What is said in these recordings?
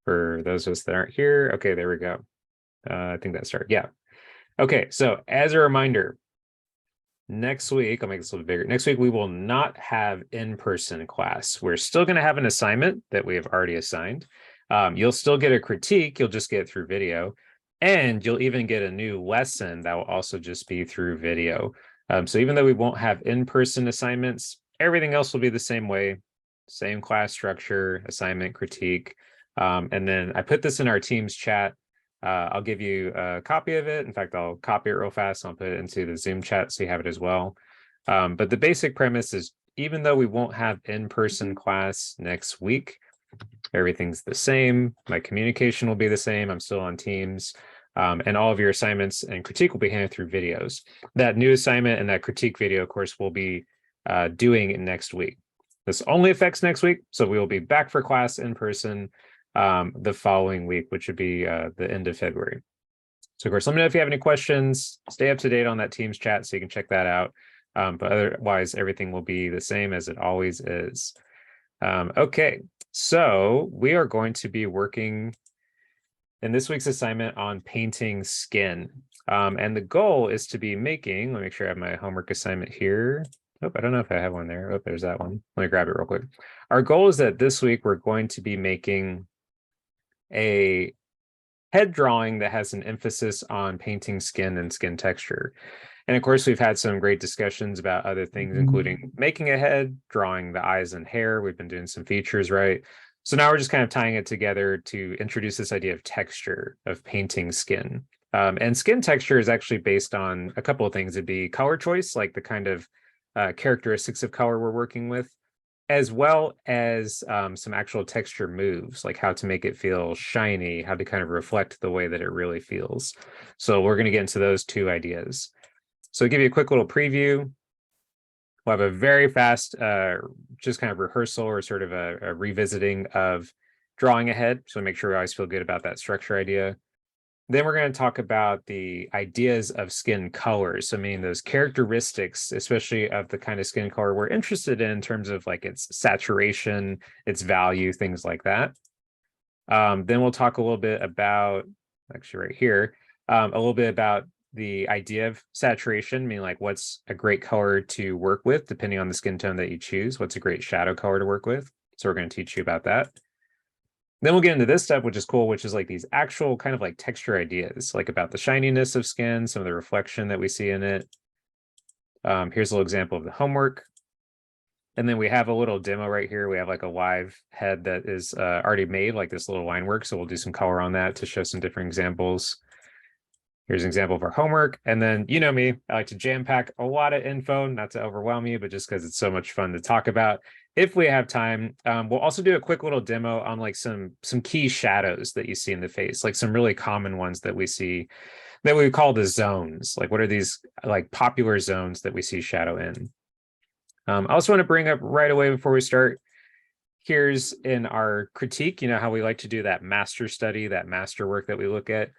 for those of us that aren't here. Okay, there we go. I think that started. Yeah. Okay, so as a reminder, next week, I'll make this a little bigger. Next week, we will not have in-person class. We're still going to have an assignment that we have already assigned. You'll still get a critique. You'll just get it through video. And you'll even get a new lesson that will also just be through video. So even though we won't have in-person assignments, everything else will be the same way. Same class structure, assignment, critique. And then I put this in our Teams chat. I'll give you a copy of it. In fact, I'll copy it real fast. And I'll put it into the Zoom chat so you have it as well. But the basic premise is, even though we won't have in-person class next week, everything's the same. My communication will be the same. I'm still on Teams. And all of your assignments and critique will be handled through videos. That new assignment and that critique video, of course, we'll be doing next week. This only affects next week. So we will be back for class in person the following week, which would be the end of February. So of course, let me know if you have any questions. Stay up to date on that Teams chat so you can check that out. But otherwise, everything will be the same as it always is. Okay, so we are going to be working in this week's assignment on painting skin. And the goal is to be making, let me make sure I have my homework assignment here. Oh, I don't know if I have one there. Oh, there's that one. Let me grab it real quick. Our goal is that this week we're going to be making a head drawing that has an emphasis on painting skin and skin texture. And of course, we've had some great discussions about other things, including making a head, drawing the eyes and hair. We've been doing some features, right? So now we're just kind of tying it together to introduce this idea of texture, of painting skin. And skin texture is actually based on a couple of things. It'd be color choice, like the kind of characteristics of color we're working with, as well as some actual texture moves, like how to make it feel shiny, how to kind of reflect the way that it really feels. So we're going to get into those two ideas. So I'll give you a quick little preview. We'll have a very fast, just kind of rehearsal or sort of a revisiting of drawing ahead. So make sure we always feel good about that structure idea. Then we're going to talk about the ideas of skin colors. So meaning those characteristics, especially of the kind of skin color we're interested in terms of like its saturation, its value, things like that. Then we'll talk a little bit about, actually right here, a little bit about the idea of saturation, meaning like what's a great color to work with, depending on the skin tone that you choose, what's a great shadow color to work with. So we're going to teach you about that. Then we'll get into this step, which is cool, which is like these actual kind of like texture ideas, like about the shininess of skin, some of the reflection that we see in it. Here's a little example of the homework. And then we have a little demo right here. We have like a live head that is already made, like this little line work. So we'll do some color on that to show some different examples. Here's an example of our homework. And then, you know me, I like to jam pack a lot of info, not to overwhelm you, but just because it's so much fun to talk about. If we have time, we'll also do a quick little demo on like some key shadows that you see in the face, like some really common ones that we see that we call the zones. Like what are these like popular zones that we see shadow in? I also want to bring up right away before we start, here's in our critique, you know, how we like to do that master study, that master work that we look at.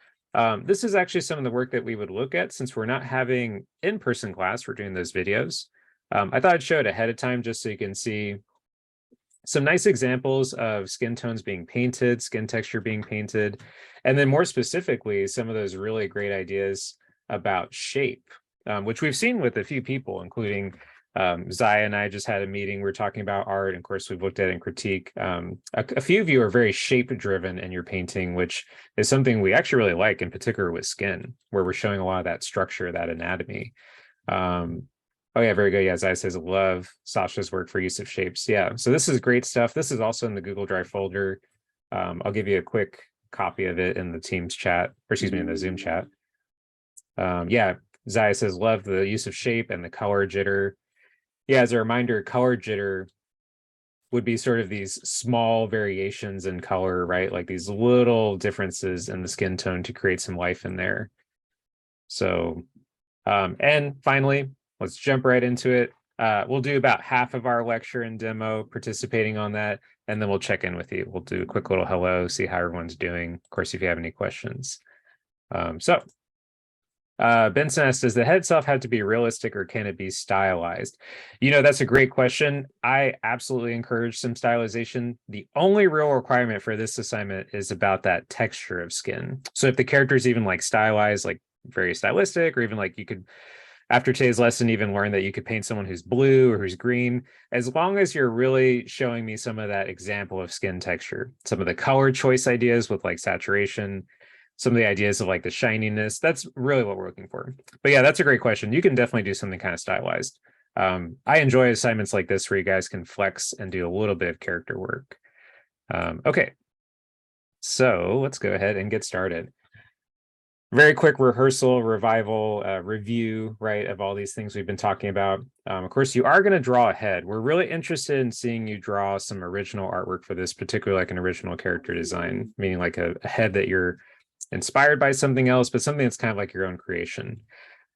This is actually some of the work that we would look at since we're not having in-person class, we're doing those videos. I thought I'd show it ahead of time just so you can see some nice examples of skin tones being painted, skin texture being painted, and then more specifically, some of those really great ideas about shape, which we've seen with a few people, including Zaya and I just had a meeting. We were talking about art. And of course, we've looked at it in critique. A few of you are very shape driven in your painting, which is something we actually really like, in particular with skin, where we're showing a lot of that structure, that anatomy. Oh yeah, very good. Yeah, Zaya says, love Sasha's work for use of shapes. Yeah, so this is great stuff. This is also in the Google Drive folder. I'll give you a quick copy of it in the Teams chat, or excuse me, in the Zoom chat. Yeah, Zaya says, love the use of shape and the color jitter. Yeah, as a reminder, color jitter would be sort of these small variations in color, right? Like these little differences in the skin tone to create some life in there. So, and finally, let's jump right into it. We'll do about half of our lecture and demo participating on that, and then we'll check in with you. We'll do a quick little hello, see how everyone's doing. Of course, if you have any questions. So Benson asks, does the head itself have to be realistic or can it be stylized? That's a great question. I absolutely encourage some stylization. The only real requirement for this assignment is about that texture of skin. So if the character is even like stylized, like very stylistic, or even like you could, after today's lesson, even learn that you could paint someone who's blue or who's green, as long as you're really showing me some of that example of skin texture, some of the color choice ideas with like saturation, some of the ideas of like the shininess. That's really what we're looking for. But yeah, that's a great question. You can definitely do something kind of stylized. I enjoy assignments like this where you guys can flex and do a little bit of character work. Okay, so let's go ahead and get started. Very quick rehearsal, revival, review, right, of all these things we've been talking about. Of course, you are going to draw a head. We're really interested in seeing you draw some original artwork for this, particularly like an original character design, meaning like a head that you're inspired by something else, but something that's kind of like your own creation.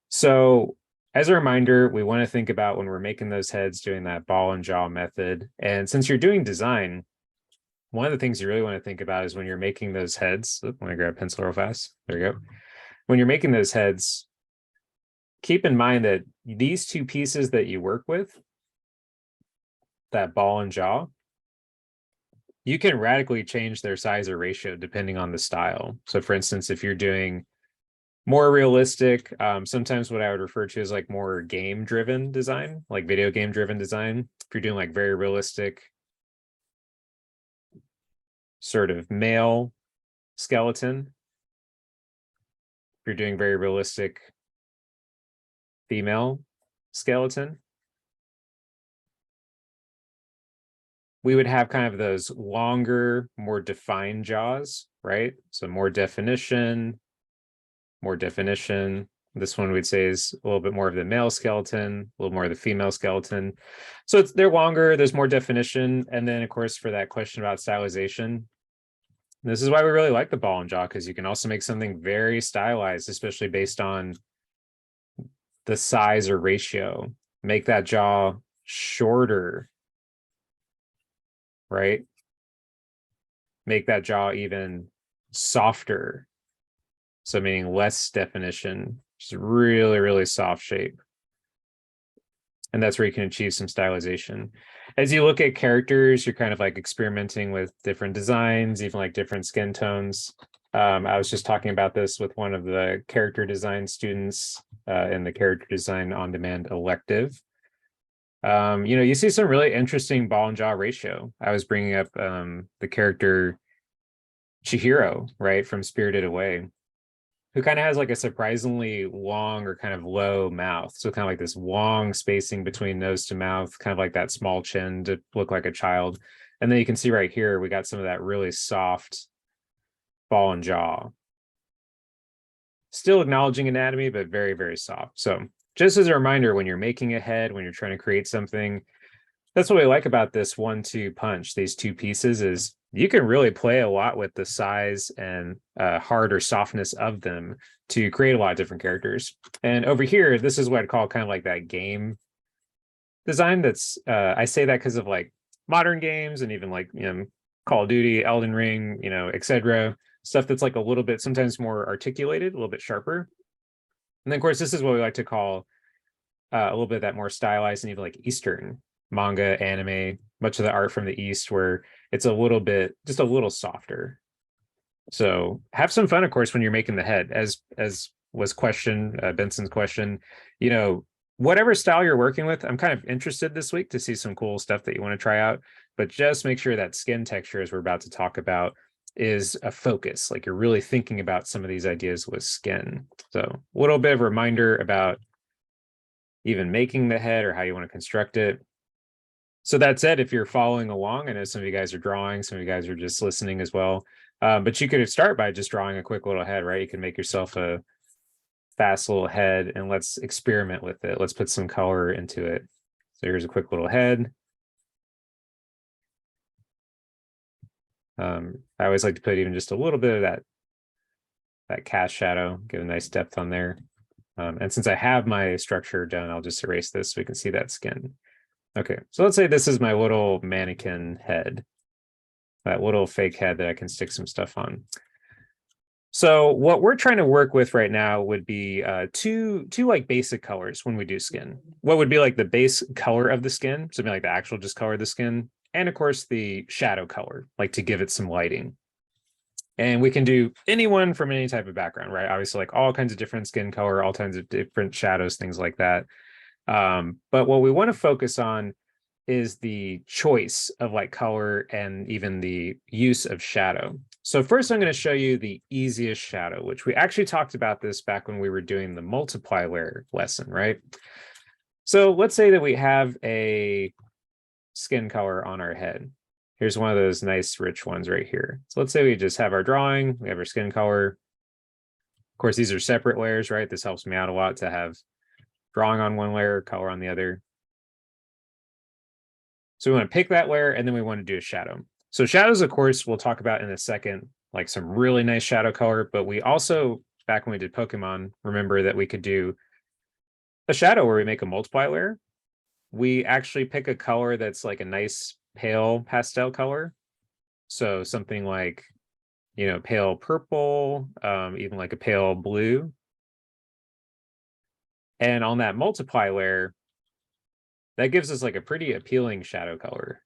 So as a reminder, we want to think about when we're making those heads, doing that ball and jaw method. And since you're doing design, one of the things you really want to think about is when you're making those heads. Let me grab a pencil real fast. There you go. When you're making those heads, keep in mind that these two pieces that you work with, that ball and jaw, you can radically change their size or ratio depending on the style. So for instance, if you're doing more realistic, sometimes what I would refer to as like more game driven design, like video game driven design. If you're doing like very realistic sort of male skeleton, if you're doing very realistic female skeleton, we would have kind of those longer, more defined jaws, right? So more definition. This one we'd say is a little bit more of the male skeleton, a little more of the female skeleton. So they're longer, there's more definition. And then of course, for that question about stylization, this is why we really like the ball and jaw, because you can also make something very stylized, especially based on the size or ratio. Make that jaw shorter, right? Make that jaw even softer. So meaning less definition, just really, really soft shape. And that's where you can achieve some stylization. As you look at characters, you're kind of like experimenting with different designs, even like different skin tones. I was just talking about this with one of the character design students in the character design on demand elective. You see some really interesting ball and jaw ratio. I was bringing up the character Chihiro, right, from Spirited Away, who kind of has like a surprisingly long or kind of low mouth. So kind of like this long spacing between nose to mouth, kind of like that small chin to look like a child. And then you can see right here, we got some of that really soft ball and jaw. Still acknowledging anatomy, but very, very soft. So just as a reminder, when you're making a head, when you're trying to create something, that's what I like about this 1-2 punch, these two pieces, is you can really play a lot with the size and hard or softness of them to create a lot of different characters. And over here, this is what I'd call kind of like that game design. That's I say that because of like modern games and even like Call of Duty, Elden Ring, etc. Stuff that's like a little bit sometimes more articulated, a little bit sharper. And then of course, this is what we like to call a little bit of that more stylized and even like Eastern manga, anime, much of the art from the East, where it's a little bit, just a little softer. So have some fun, of course, when you're making the head, as was Benson's question, whatever style you're working with, I'm kind of interested this week to see some cool stuff that you want to try out, but just make sure that skin texture, as we're about to talk about, is a focus. Like you're really thinking about some of these ideas with skin. So a little bit of a reminder about even making the head or how you want to construct it. So that said, if you're following along, I know some of you guys are drawing, some of you guys are just listening as well. But you could start by just drawing a quick little head, right? You can make yourself a fast little head and let's experiment with it. Let's put some color into it. So here's a quick little head. I always like to put even just a little bit of that cast shadow, give a nice depth on there. And since I have my structure done, I'll just erase this so we can see that skin. Okay, so let's say this is my little mannequin head, that little fake head that I can stick some stuff on. So what we're trying to work with right now would be two like basic colors when we do skin. What would be like the base color of the skin, something like the actual just color of the skin, and of course the shadow color, like to give it some lighting. And we can do anyone from any type of background, right? Obviously, like all kinds of different skin color, all kinds of different shadows, things like that. But what we want to focus on is the choice of like color and even the use of shadow. So first I'm going to show you the easiest shadow, which we actually talked about this back when we were doing the multiply layer lesson, right? So let's say that we have a skin color on our head. Here's one of those nice rich ones right here. So let's say we just have our drawing, we have our skin color. Of course, these are separate layers, right? This helps me out a lot to have drawing on one layer, color on the other. So we want to pick that layer and then we want to do a shadow. So shadows, of course, we'll talk about in a second, like some really nice shadow color, but we also, back when we did Pokemon, remember that we could do a shadow where we make a multiply layer. We actually pick a color that's like a nice pale pastel color. So something like, pale purple, even like a pale blue. And on that multiply layer, that gives us like a pretty appealing shadow color.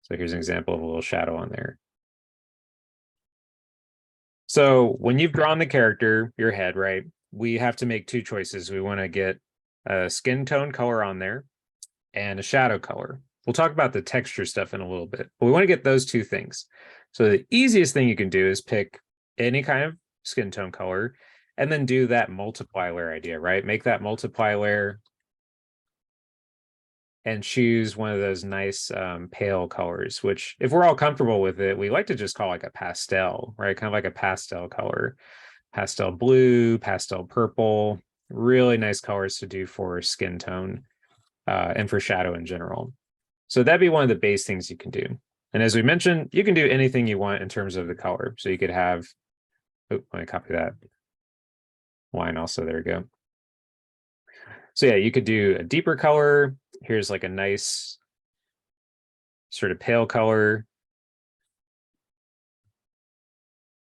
So here's an example of a little shadow on there. So when you've drawn the character, your head, right, we have to make two choices. We want to get a skin tone color on there and a shadow color. We'll talk about the texture stuff in a little bit, but we want to get those two things. So the easiest thing you can do is pick any kind of skin tone color and then do that multiply layer idea, right? Make that multiply layer and choose one of those nice pale colors, which if we're all comfortable with it, we like to just call like a pastel, right? Kind of like a pastel color, pastel blue, pastel purple, really nice colors to do for skin tone and for shadow in general. So that'd be one of the base things you can do. And as we mentioned, you can do anything you want in terms of the color. So you could have, oh, let me copy that line also, there we go. So yeah, you could do a deeper color. Here's like a nice sort of pale color.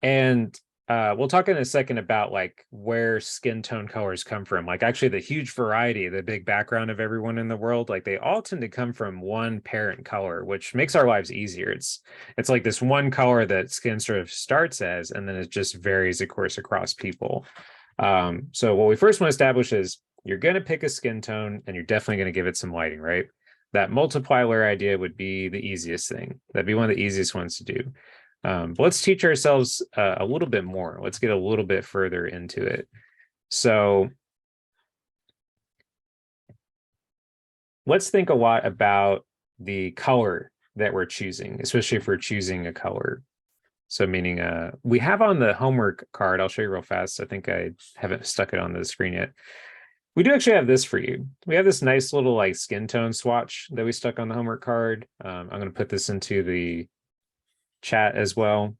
And we'll talk in a second about like where skin tone colors come from. Like actually the huge variety, the big background of everyone in the world, like they all tend to come from one parent color, which makes our lives easier. It's like this one color that skin sort of starts as, and then it just varies, of course, across people. So what we first want to establish is you're going to pick a skin tone and you're definitely going to give it some lighting, right? That multiply layer idea would be the easiest thing. That'd be one of the easiest ones to do. But let's teach ourselves a little bit more. Let's get a little bit further into it. So let's think a lot about the color that we're choosing, especially if we're choosing a color. So meaning we have on the homework card, I'll show you real fast. I think I haven't stuck it on the screen yet. We do actually have this for you. We have this nice little like skin tone swatch that we stuck on the homework card. I'm going to put this into the chat as well.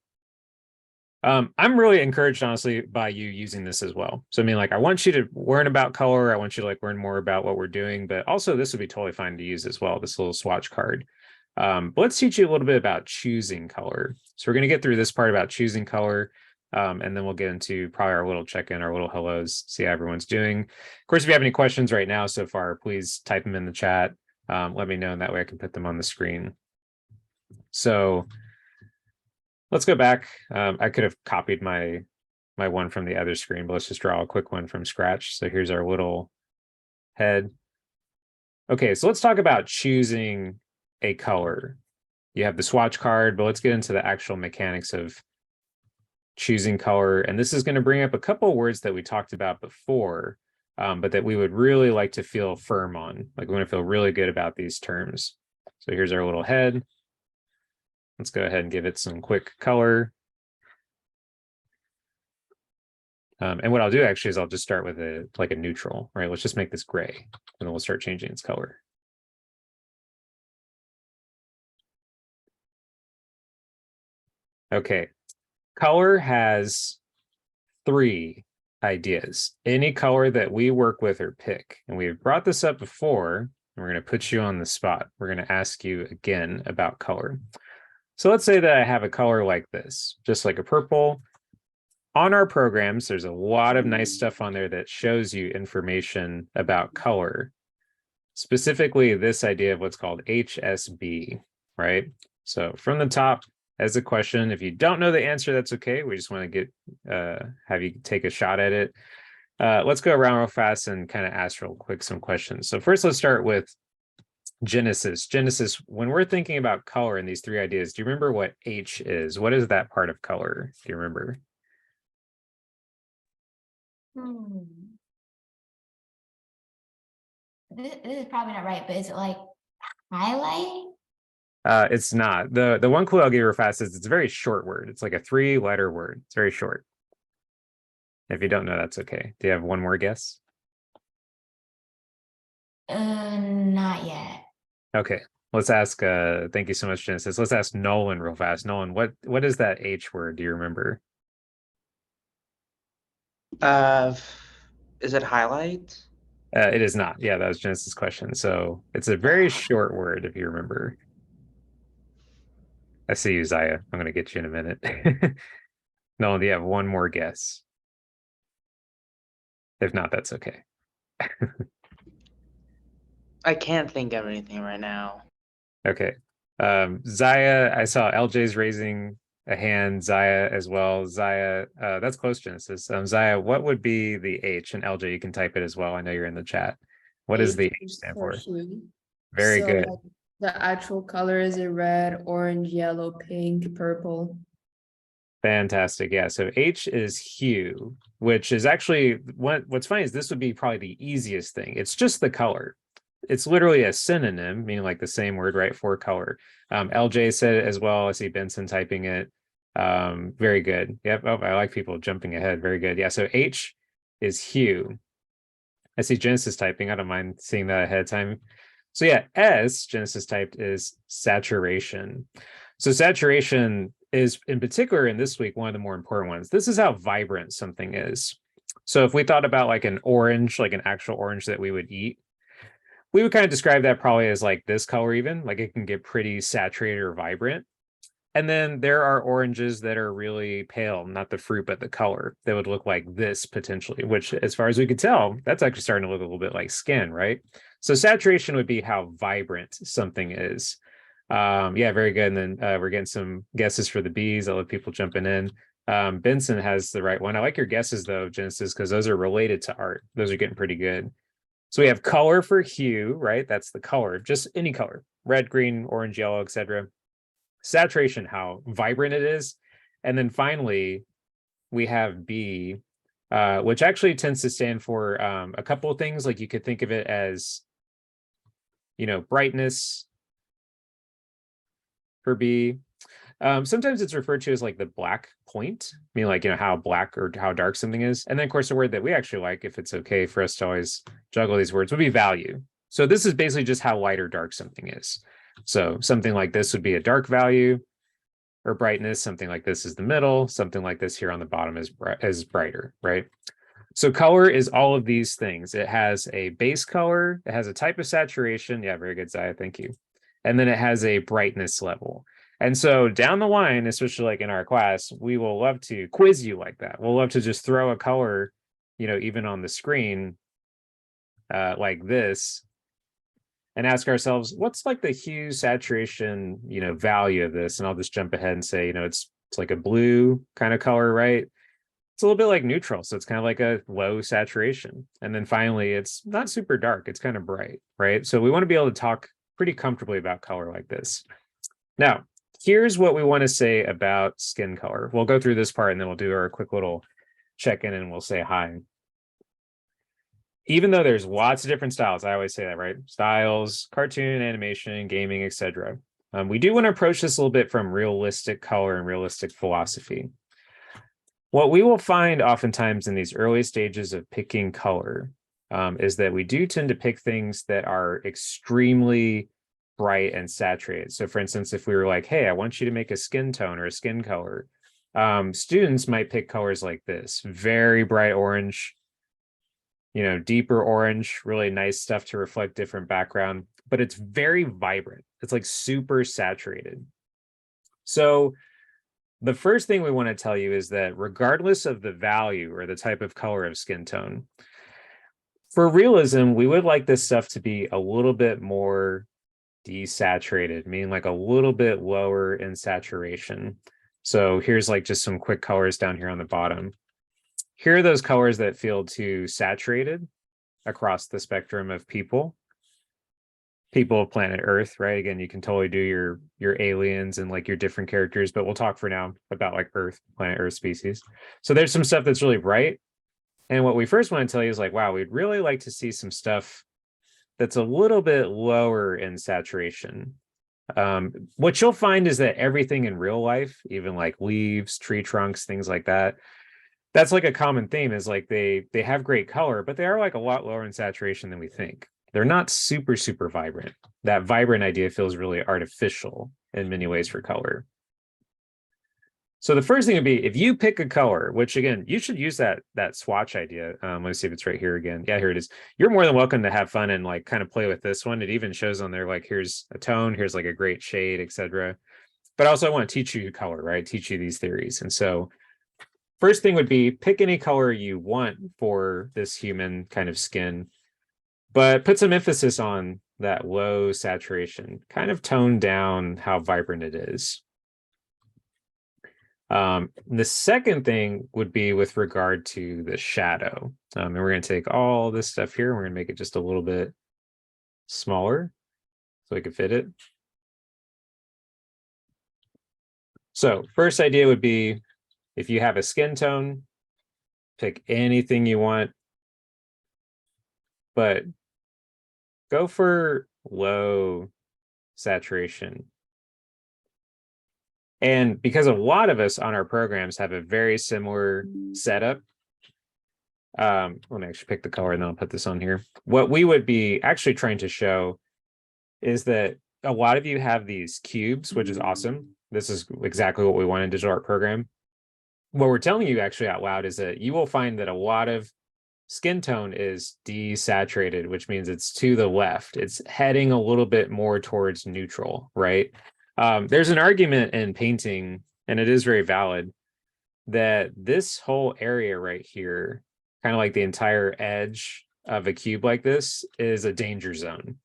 I'm really encouraged, honestly, by you using this as well. So I mean, like, I want you to learn about color. I want you to like learn more about what we're doing, but also this would be totally fine to use as well, this little swatch card. But let's teach you a little bit about choosing color. So we're going to get through this part about choosing color. And then we'll get into probably our little check-in, our little hellos, see how everyone's doing. Of course, if you have any questions right now so far, please type them in the chat. Let me know, and that way I can put them on the screen. So let's go back. I could have copied my one from the other screen, but let's just draw a quick one from scratch. So here's our little head. Okay, so let's talk about choosing a color. You have the swatch card, but let's get into the actual mechanics of choosing color. And this is going to bring up a couple of words that we talked about before, but that we would really like to feel firm on. Like we want to feel really good about these terms. So here's our little head. Let's go ahead and give it some quick color. And what I'll do actually is I'll just start with a neutral, right? Let's just make this gray, and then we'll start changing its color. Okay, color has three ideas. Any color that we work with or pick. And we've brought this up before, and we're going to put you on the spot. We're going to ask you again about color. So let's say that I have a color like this, just like a purple. on our programs, there's a lot of nice stuff on there that shows you information about color, specifically this idea of what's called HSB, right? So from the top, as a question, if you don't know the answer, that's okay. We just want to get have you take a shot at it. Let's go around real fast and kind of ask real quick some questions. So first, let's start with Genesis. Genesis, when we're thinking about color in these three ideas, do you remember what H is? What is that part of color? Do you remember? This is probably not right, but is it like highlight? It's not. The one clue I'll give you real fast is it's a very short word. It's like a 3-letter word. It's very short. If you don't know, that's okay. Do you have one more guess? Not yet. Okay. Let's ask thank you so much, Genesis. Let's ask Nolan real fast. Nolan, what is that H word? Do you remember? Is it highlight? It is not. Yeah, that was Genesis' question. So it's a very short word if you remember. I see you, Zaya. I'm gonna get you in a minute. Nolan, do you have one more guess? If not, that's okay. I can't think of anything right now. Okay. Zaya, I saw LJ's raising a hand, Zaya as well. Zaya, that's close, Genesis. Zaya, what would be the H? And LJ, you can type it as well. I know you're in the chat. What does the H stand for? Hue. Very good. Like, the actual color is a red, orange, yellow, pink, purple. Fantastic. Yeah. So H is hue, which is actually what's funny is this would be probably the easiest thing. It's just the color. It's literally a synonym, meaning like the same word, right, for color. LJ said it as well. I see Benson typing it. Very good. Yep. Oh, I like people jumping ahead. Very good. Yeah. So H is hue. I see Genesis typing. I don't mind seeing that ahead of time. So yeah, S, Genesis typed, is saturation. So saturation is in particular in this week one of the more important ones. This is how vibrant something is. So if we thought about like an orange, like an actual orange that we would eat, we would kind of describe that probably as like this color even, like it can get pretty saturated or vibrant. And then there are oranges that are really pale, not the fruit, but the color that would look like this potentially, which as far as we could tell, that's actually starting to look a little bit like skin, right? So saturation would be how vibrant something is. Yeah, very good. And then we're getting some guesses for the B's. I'll let people jumping in. Benson has the right one. I like your guesses though, Genesis, because those are related to art. Those are getting pretty good. So we have color for hue, right? That's the color, just any color, red, green, orange, yellow, etc. Saturation, how vibrant it is. And then finally, we have B, which actually tends to stand for a couple of things. Like you could think of it as, brightness for B. Sometimes it's referred to as like the black point, meaning like, how black or how dark something is. And then of course, a word that we actually like, if it's okay for us to always juggle these words, would be value. So this is basically just how light or dark something is. So something like this would be a dark value or brightness. Something like this is the middle. Something like this here on the bottom is brighter, right? So color is all of these things. It has a base color. It has a type of saturation. Yeah, very good, Zaya. Thank you. And then it has a brightness level. And so down the line, especially like in our class, we will love to quiz you like that. We'll love to just throw a color, even on the screen like this and ask ourselves, what's like the hue saturation, value of this? And I'll just jump ahead and say, it's like a blue kind of color, right? It's a little bit like neutral. So it's kind of like a low saturation. And then finally, it's not super dark. It's kind of bright, right? So we want to be able to talk pretty comfortably about color like this. Now, here's what we want to say about skin color. We'll go through this part and then we'll do our quick little check-in and we'll say hi. Even though there's lots of different styles, I always say that, right? Styles, cartoon, animation, gaming, etc. We do want to approach this a little bit from realistic color and realistic philosophy. What we will find oftentimes in these early stages of picking color is that we do tend to pick things that are extremely bright and saturated. So for instance, if we were like, hey, I want you to make a skin tone or a skin color, students might pick colors like this, very bright orange, deeper orange, really nice stuff to reflect different background, but it's very vibrant. It's like super saturated. So the first thing we want to tell you is that regardless of the value or the type of color of skin tone, for realism, we would like this stuff to be a little bit more desaturated, meaning like a little bit lower in saturation. So here's like just some quick colors down here on the bottom. Here are those colors that feel too saturated across the spectrum of people of planet Earth, right? Again, you can totally do your aliens and like your different characters, but we'll talk for now about like planet Earth species. So there's some stuff that's really bright. And what we first want to tell you is like, wow, we'd really like to see some stuff that's a little bit lower in saturation. What you'll find is that everything in real life, even like leaves, tree trunks, things like that, that's like a common theme is like they have great color, but they are like a lot lower in saturation than we think. They're not super, super vibrant. That vibrant idea feels really artificial in many ways for color. So the first thing would be if you pick a color, which again, you should use that swatch idea. Let me see if it's right here again. Yeah, here it is. You're more than welcome to have fun and like kind of play with this one. It even shows on there like here's a tone, here's like a great shade, etc. But also I want to teach you color, right? Teach you these theories. And so first thing would be pick any color you want for this human kind of skin, but put some emphasis on that low saturation, kind of tone down how vibrant it is. The second thing would be with regard to the shadow. And we're going to take all this stuff here, and we're going to make it just a little bit smaller so we can fit it. So first idea would be if you have a skin tone, pick anything you want, but go for low saturation. And because a lot of us on our programs have a very similar setup, let me actually pick the color and then I'll put this on here. What we would be actually trying to show is that a lot of you have these cubes, which is awesome. This is exactly what we want in digital art program. What we're telling you actually out loud is that you will find that a lot of skin tone is desaturated, which means it's to the left. It's heading a little bit more towards neutral, right? There's an argument in painting, and it is very valid, that this whole area right here, kind of like the entire edge of a cube like this, is a danger zone.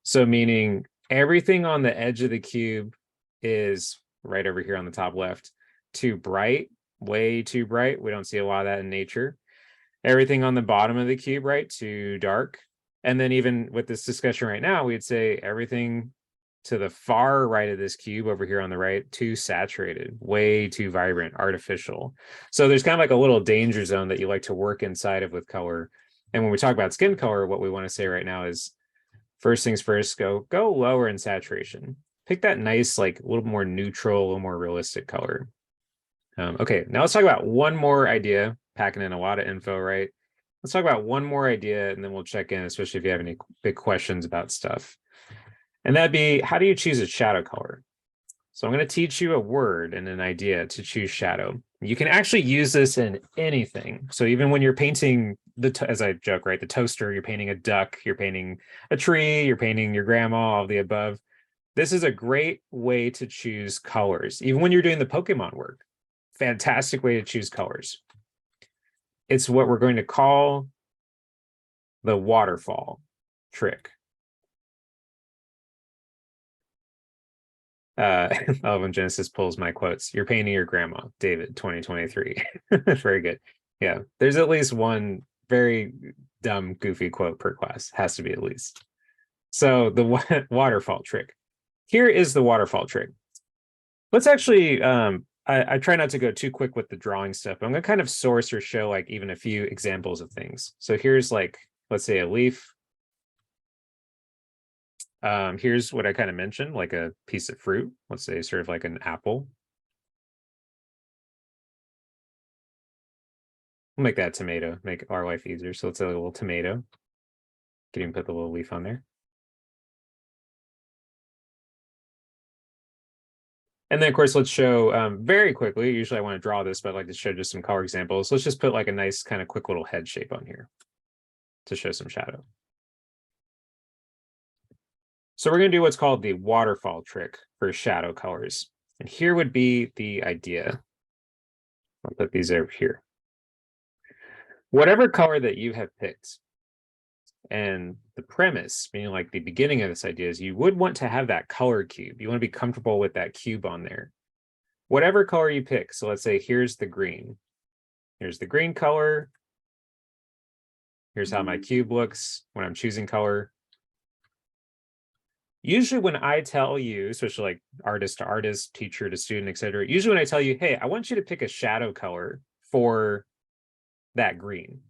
So meaning everything on the edge of the cube is right over here on the top left, too bright, way too bright. We don't see a lot of that in nature. Everything on the bottom of the cube, right, too dark. And then even with this discussion right now, we'd say everything to the far right of this cube over here on the right, too saturated, way too vibrant, artificial. So there's kind of like a little danger zone that you like to work inside of with color. And when we talk about skin color, what we want to say right now is first things first, go lower in saturation. Pick that nice, like a little more neutral, a little more realistic color. Okay, now let's talk about one more idea, packing in a lot of info, right? Let's talk about one more idea and then we'll check in, especially if you have any big questions about stuff. And that'd be, how do you choose a shadow color? So I'm going to teach you a word and an idea to choose shadow. You can actually use this in anything. So even when you're painting, as I joke, right, the toaster, you're painting a duck, you're painting a tree, you're painting your grandma, all of the above. This is a great way to choose colors. Even when you're doing the Pokemon work, fantastic way to choose colors. It's what we're going to call the waterfall trick. When Genesis pulls my quotes, you're painting your grandma, David, 2023. Very good. Yeah, there's at least one very dumb, goofy quote per class. Has to be at least. So the waterfall trick. Here is the waterfall trick. Let's actually, I try not to go too quick with the drawing stuff, but I'm going to kind of source or show like even a few examples of things. So here's like, let's say a leaf. Here's what I kind of mentioned, like a piece of fruit, let's say sort of like an apple. We'll make that tomato, make our life easier. So let's say a little tomato. Can even put the little leaf on there. And then of course, let's show very quickly, usually I want to draw this, but I'd like to show just some color examples. Let's just put like a nice kind of quick little head shape on here to show some shadow. So we're going to do what's called the waterfall trick for shadow colors. And here would be the idea. I'll put these over here. Whatever color that you have picked, and the premise, meaning like the beginning of this idea, is you would want to have that color cube. You want to be comfortable with that cube on there. Whatever color you pick. So let's say here's the green. Here's the green color. Here's how my cube looks when I'm choosing color. Usually when I tell you, especially like artist to artist, teacher to student, etc., usually when I tell you, hey, I want you to pick a shadow color for that green,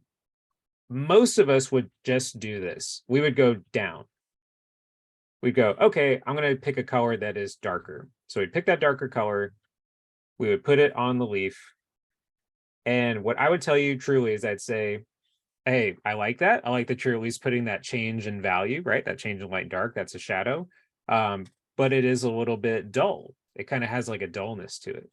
most of us would just do this. We would go down. We'd go, okay, I'm going to pick a color that is darker. So we'd pick that darker color. We would put it on the leaf. And what I would tell you truly is I'd say, hey, I like that. I like that you're at least putting that change in value, right? That change in light and dark, that's a shadow. But it is a little bit dull. It kind of has like a dullness to it.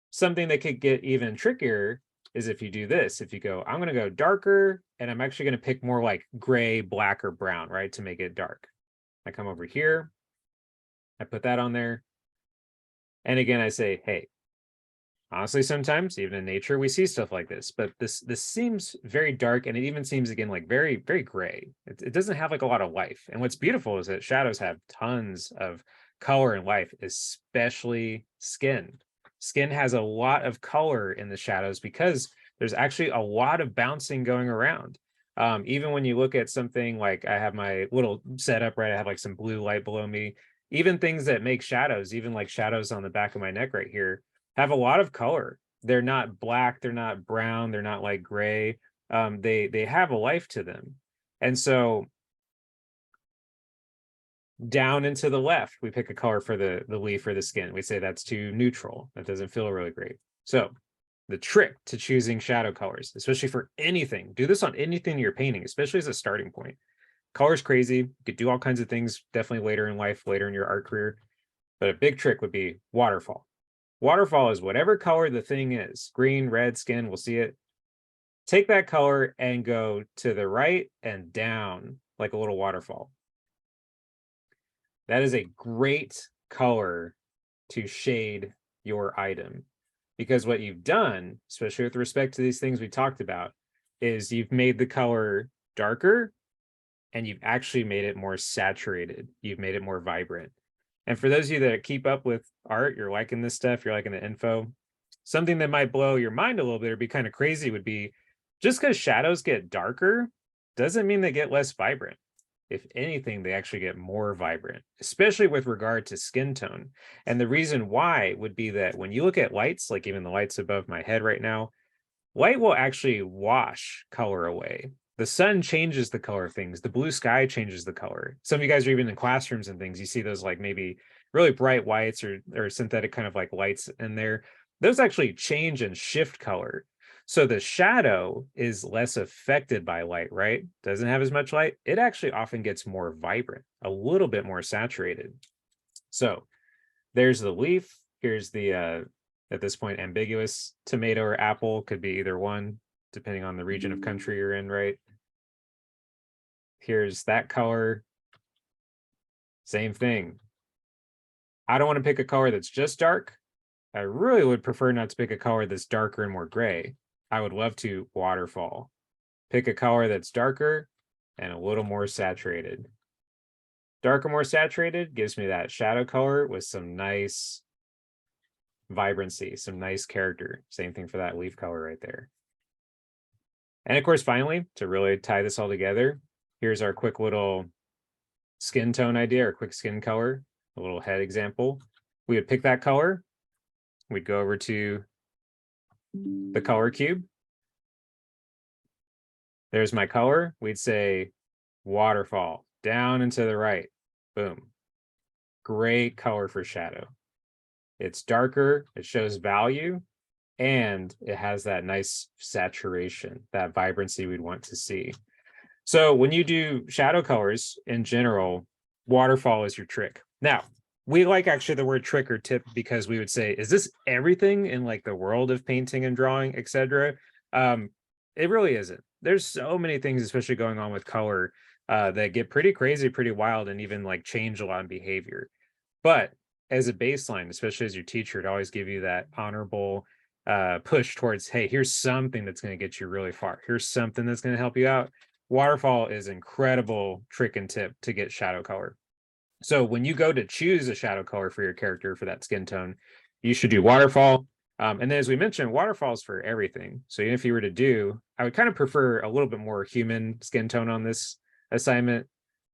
Something that could get even trickier is if you do this. If you go, I'm going to go darker, and I'm actually going to pick more like gray, black, or brown, right, to make it dark. I come over here. I put that on there. And again, I say, hey, honestly, sometimes even in nature, we see stuff like this, but this seems very dark, and it even seems, again, like very, very gray. It doesn't have like a lot of life. And what's beautiful is that shadows have tons of color and life, especially skin. Skin has a lot of color in the shadows because there's actually a lot of bouncing going around. Even when you look at something like, I have my little setup, right? I have like some blue light below me. Even things that make shadows, even like shadows on the back of my neck right here, have a lot of color. They're not black, they're not brown, they're not like gray. They have a life to them. And so down and to the left, we pick a color for the leaf or the skin. We say that's too neutral. That doesn't feel really great. So the trick to choosing shadow colors, especially for anything, do this on anything you're painting, especially as a starting point. Color's crazy. You could do all kinds of things definitely later in life, later in your art career. But a big trick would be waterfall. Waterfall is whatever color the thing is, green, red, skin, we'll see it. Take that color and go to the right and down like a little waterfall. That is a great color to shade your item, because what you've done, especially with respect to these things we talked about, is you've made the color darker and you've actually made it more saturated. You've made it more vibrant. And for those of you that keep up with art, you're liking this stuff, you're liking the info, something that might blow your mind a little bit or be kind of crazy would be, just because shadows get darker doesn't mean they get less vibrant. If anything, they actually get more vibrant, especially with regard to skin tone. And the reason why would be that when you look at lights, like even the lights above my head right now, light will actually wash color away. The sun changes the color of things. The blue sky changes the color. Some of you guys are even in classrooms and things. You see those like maybe really bright whites or synthetic kind of like lights in there. Those actually change and shift color. So the shadow is less affected by light, right? Doesn't have as much light. It actually often gets more vibrant, a little bit more saturated. So there's the leaf. Here's the, at this point, ambiguous tomato or apple, could be either one, depending on the region of country you're in, right? Here's that color. Same thing. I don't want to pick a color that's just dark. I really would prefer not to pick a color that's darker and more gray. I would love to waterfall. Pick a color that's darker and a little more saturated. Darker, more saturated gives me that shadow color with some nice vibrancy, some nice character. Same thing for that leaf color right there. And of course, finally, to really tie this all together, here's our quick little skin tone idea, or quick skin color, a little head example. We would pick that color. We'd go over to the color cube. There's my color. We'd say waterfall, down and to the right. Boom. Great color for shadow. It's darker, it shows value, and it has that nice saturation, that vibrancy we'd want to see. So when you do shadow colors in general, waterfall is your trick. Now, we like actually the word trick or tip because we would say, is this everything in like the world of painting and drawing, etc.? It really isn't. There's so many things, especially going on with color, that get pretty crazy, pretty wild, and even like change a lot in behavior. But as a baseline, especially as your teacher, to always give you that honorable push towards, hey, here's something that's going to get you really far. Here's something that's going to help you out. Waterfall is incredible trick and tip to get shadow color. So when you go to choose a shadow color for your character for that skin tone, you should do waterfall. And then as we mentioned, waterfalls for everything. So even if you were to do, I would kind of prefer a little bit more human skin tone on this assignment.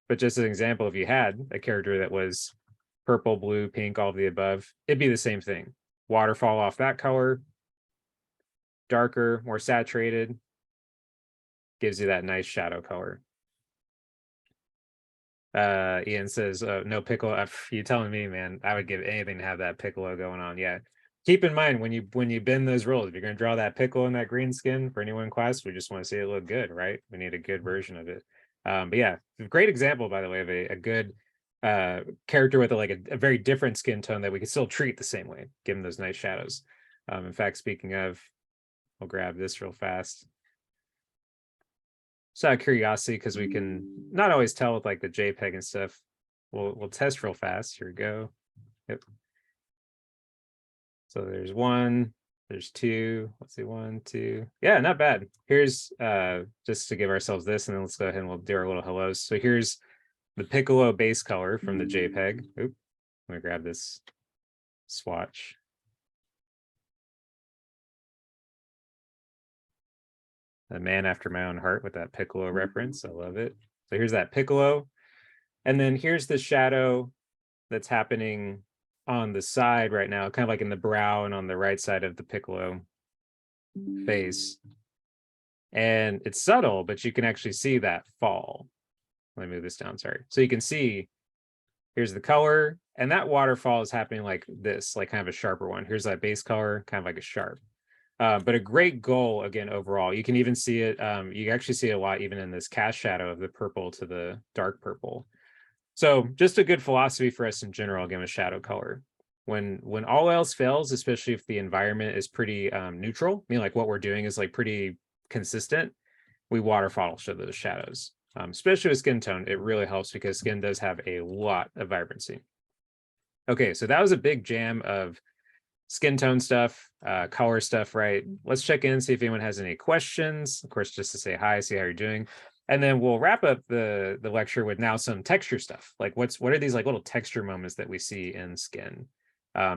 But just as an example, if you had a character that was purple, blue, pink, all of the above, it'd be the same thing. Waterfall off that color, darker, more saturated, gives you that nice shadow color. Ian says, no Piccolo. You telling me, man, I would give anything to have that Piccolo going on. Yeah. Keep in mind when you bend those rules, if you're going to draw that Piccolo in that green skin for anyone in class, we just want to see it look good, right? We need a good version of it. But yeah, great example, by the way, of a good character with a very different skin tone that we can still treat the same way, give them those nice shadows. In fact, speaking of, I'll grab this real fast. Just out of curiosity, because we can not always tell with like the JPEG and stuff. We'll test real fast. Here we go. Yep. So there's one, there's two. Let's see, 1, 2. Yeah, not bad. Here's just to give ourselves this, and then let's go ahead and we'll do our little hellos. So here's the Piccolo base color from the JPEG. Oop, I'm gonna grab this swatch. A man after my own heart with that Piccolo reference. I love it. So here's that Piccolo. And then here's the shadow that's happening on the side right now, kind of like in the brow and on the right side of the Piccolo face. And it's subtle, but you can actually see that fall. Let me move this down, sorry. So you can see, here's the color, and that waterfall is happening like this, like kind of a sharper one. Here's that base color, kind of like a sharp. But a great goal, again, overall. You can even see it, you actually see it a lot even in this cast shadow of the purple to the dark purple. So just a good philosophy for us in general, again, with shadow color. When all else fails, especially if the environment is pretty neutral, I mean, like what we're doing is like pretty consistent, we waterfall show those shadows. Especially with skin tone, it really helps because skin does have a lot of vibrancy. Okay, so that was a big jam of skin tone stuff, color stuff, right? Let's check in, see if anyone has any questions. Of course, just to say hi, see how you're doing. And then we'll wrap up the lecture with now some texture stuff. Like what are these like little texture moments that we see in skin?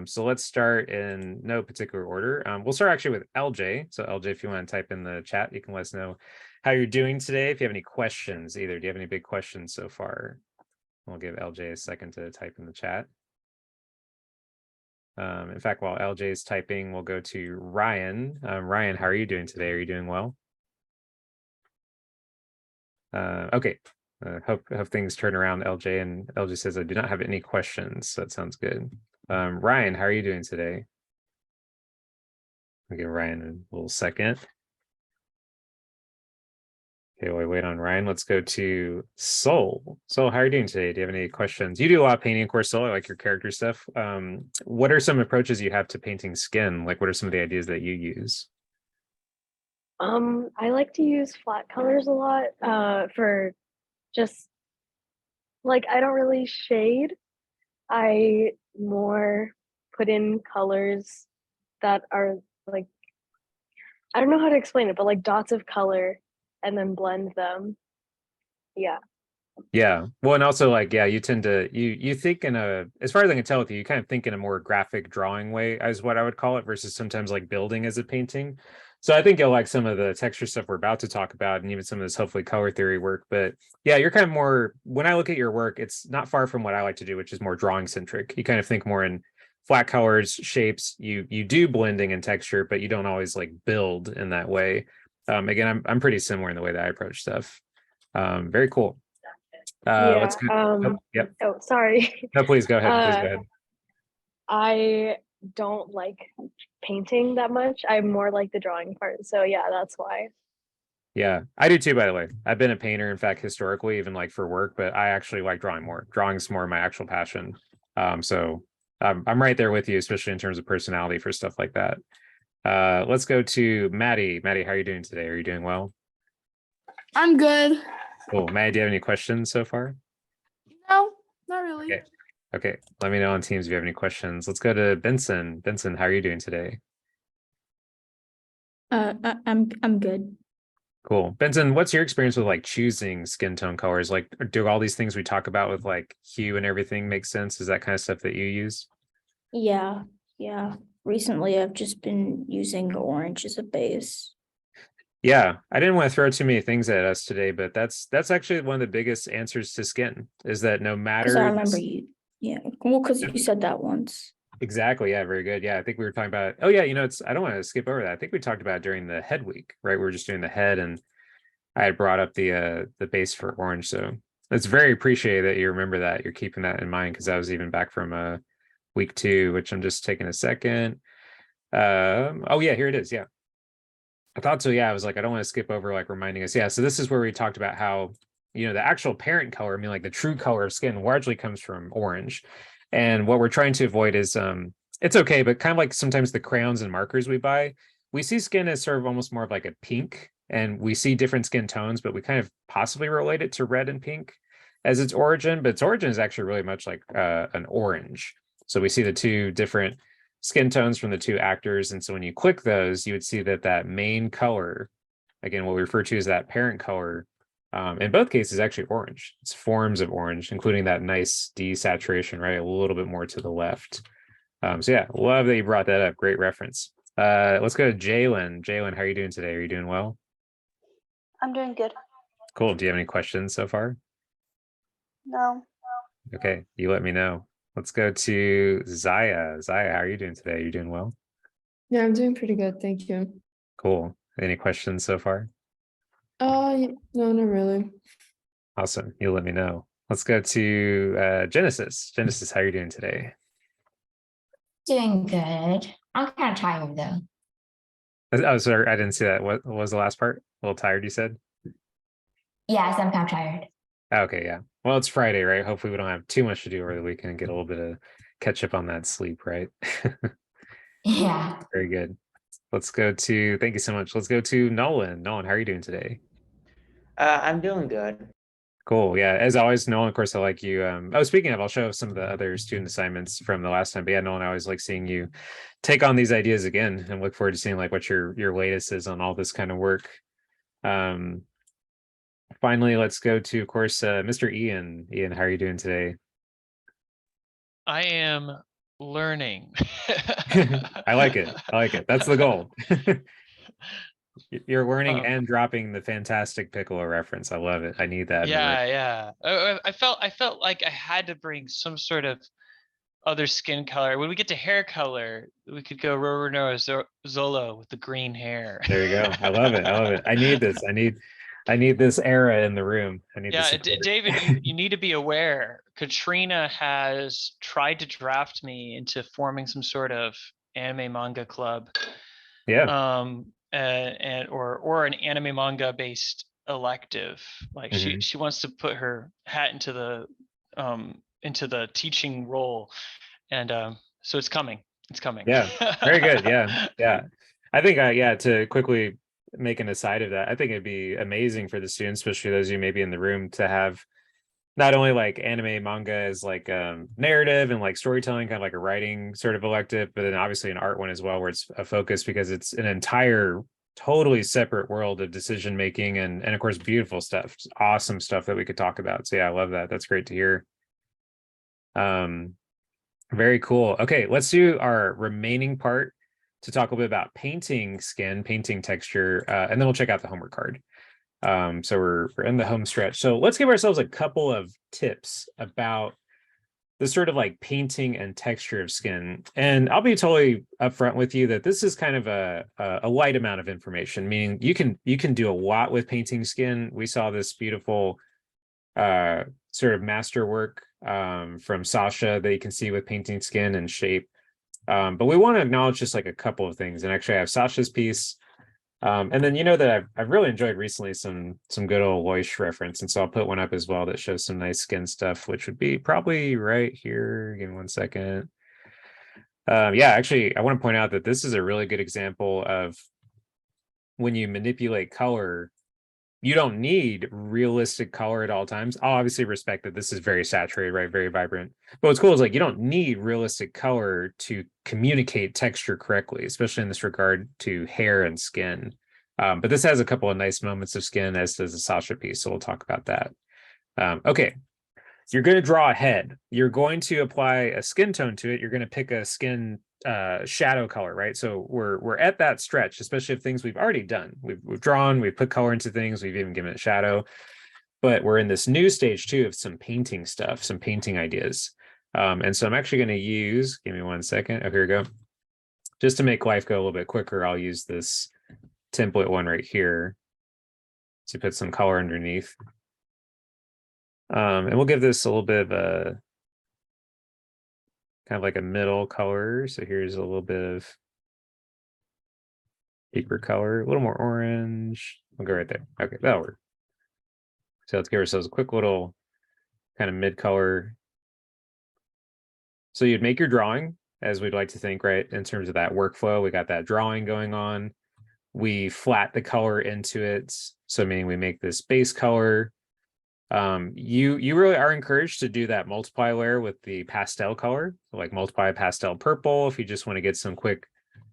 So let's start in no particular order. We'll start actually with LJ. So LJ, if you want to type in the chat, you can let us know how you're doing today. If you have any questions either, do you have any big questions so far? We'll give LJ a second to type in the chat. In fact, while LJ is typing, we'll go to Ryan. Ryan, how are you doing today? Are you doing well? Okay, hope things turn around, LJ. And LJ says, I do not have any questions. So that sounds good. Ryan, how are you doing today? I'll give Ryan a little second. Okay, while we wait on Ryan, let's go to Soul. Soul, how are you doing today? Do you have any questions? You do a lot of painting, of course, Soul. I like your character stuff. What are some approaches you have to painting skin? Like, what are some of the ideas that you use? I like to use flat colors a lot for just like I don't really shade. I more put in colors that are like I don't know how to explain it, but like dots of color and then blend them. Yeah. Yeah. Well, and also like, yeah, you tend to you think in a, as far as I can tell with you, you kind of think in a more graphic drawing way as what I would call it versus sometimes like building as a painting. So I think you'll like some of the texture stuff we're about to talk about and even some of this hopefully color theory work. But yeah, you're kind of more, when I look at your work, it's not far from what I like to do, which is more drawing centric. You kind of think more in flat colors, shapes, you do blending and texture, but you don't always like build in that way. Again, I'm pretty similar in the way that I approach stuff. Very cool. Let's go. Yep. Oh, sorry. No, please go ahead. Please go ahead. I don't like painting that much. I more like the drawing part. So yeah, that's why. Yeah, I do too, by the way. I've been a painter, in fact, historically, even like for work, but I actually like drawing more. Drawing's more my actual passion. So I'm right there with you, especially in terms of personality for stuff like that. Let's go to Maddie. Maddie, how are you doing today? Are you doing well? I'm good. Cool. Maddie, do you have any questions so far? No, not really. Okay. Okay, let me know on Teams if you have any questions. Let's go to Benson. Benson, how are you doing today? I'm good. Cool. Benson, what's your experience with like choosing skin tone colors? Like, do all these things we talk about with like hue and everything make sense? Is that kind of stuff that you use? Yeah, yeah. Recently, I've just been using orange as a base. Yeah, I didn't want to throw too many things at us today, but that's actually one of the biggest answers to skin is that no Because I matter remember you, yeah. Well, because you said that once. exactly, yeah, very good. Yeah, I think we were talking about, oh yeah, it's I don't want to skip over that. I think we talked about it during the head week, right? We were just doing the head and I had brought up the base for orange. So it's very appreciated that you remember that. You're keeping that in mind because I was even back from week 2, which I'm just taking a second. Oh yeah, here it is. Yeah. I thought so. Yeah, I was like, I don't want to skip over like reminding us. Yeah, so this is where we talked about how, the actual parent color, I mean, like the true color of skin largely comes from orange. And what we're trying to avoid is it's okay, but kind of like sometimes the crayons and markers we buy, we see skin as sort of almost more of like a pink, and we see different skin tones, but we kind of possibly relate it to red and pink as its origin, but its origin is actually really much like an orange. So we see the two different skin tones from the two actors. And so when you click those, you would see that that main color, again, what we refer to as that parent color, in both cases, actually orange. It's forms of orange, including that nice desaturation, right? A little bit more to the left. So yeah, love that you brought that up. Great reference. Let's go to Jalen. Jalen, how are you doing today? Are you doing well? I'm doing good. Cool. Do you have any questions so far? No, Okay, you let me know. Let's go to Zaya. Zaya, how are you doing today? Are you doing well? Yeah, I'm doing pretty good, thank you. Cool. Any questions so far? No, not really. Awesome. You let me know. Let's go to Genesis. Genesis, how are you doing today? Doing good. I'm kind of tired though. Oh, sorry, I didn't see that. What was the last part? A little tired, you said? Yes, I'm kind of tired. Okay, yeah. Well, it's Friday, right? Hopefully we don't have too much to do over the weekend and get a little bit of catch up on that sleep, right? Yeah. Very good. Let's go to, thank you so much. Let's go to Nolan. Nolan, how are you doing today? I'm doing good. Cool. Yeah. As always, Nolan, of course, I like you. Speaking of, I'll show some of the other student assignments from the last time. But yeah, Nolan, I always like seeing you take on these ideas again and look forward to seeing like what your latest is on all this kind of work. Finally, let's go to, of course, Mr. Ian. Ian, how are you doing today? I am learning. I like it. I like it. That's the goal. You're learning Um, and dropping the fantastic Piccolo reference. I love it. I need that. Yeah. I felt like I had to bring some sort of other skin color. When we get to hair color, we could go Roro Zolo with the green hair. There you go. I love it. I love it. I need this. I need this era in the room. I need Yeah, this. David, you need to be aware. Katrina has tried to draft me into forming some sort of anime manga club. Yeah. And or an anime manga based elective. Like she wants to put her hat into the teaching role, and so it's coming. It's coming. Yeah. Very good. Yeah. Yeah. I think to quickly make an aside of that, I think it'd be amazing for the students, especially those of you maybe in the room, to have not only like anime manga as like narrative and like storytelling, kind of like a writing sort of elective, but then obviously an art one as well, where it's a focus because it's an entire totally separate world of decision making and of course beautiful stuff, awesome stuff that we could talk about. So yeah, I love that. That's great to hear. Very cool. Okay, let's do our remaining part to talk a little bit about painting skin, painting texture, and then we'll check out the homework card. So we're in the home stretch. So let's give ourselves a couple of tips about the sort of like painting and texture of skin. And I'll be totally upfront with you that this is kind of a light amount of information, meaning you can do a lot with painting skin. We saw this beautiful sort of masterwork from Sasha that you can see with painting skin and shape. But we want to acknowledge just like a couple of things. And actually I have Sasha's piece. And then that I've really enjoyed recently some good old Loish reference, and so I'll put one up as well that shows some nice skin stuff, which would be probably right here. Give me 1 second. Yeah, actually, I want to point out that this is a really good example of when you manipulate color, you don't need realistic color at all times. I'll obviously respect that this is very saturated, right? Very vibrant. But what's cool is like you don't need realistic color to communicate texture correctly, especially in this regard to hair and skin. But this has a couple of nice moments of skin, as does the Sasha piece. So we'll talk about that. Okay. You're going to draw a head. You're going to apply a skin tone to it. You're going to pick a skin shadow color, right? So we're at that stretch, especially if things we've already done. We've drawn, we've put color into things, we've even given it shadow. But we're in this new stage too of some painting stuff, some painting ideas. And so I'm actually going to use, give me 1 second. Oh, here we go. Just to make life go a little bit quicker, I'll use this template one right here to put some color underneath. And we'll give this a little bit of a kind of like a middle color. So here's a little bit of deeper color, a little more orange. We'll go right there. Okay, that'll work. So let's give ourselves a quick little kind of mid color. So you'd make your drawing as we'd like to think, right? In terms of that workflow, we got that drawing going on. We flat the color into it. So meaning we make this base color. You really are encouraged to do that multiply layer with the pastel color, so like multiply pastel purple if you just want to get some quick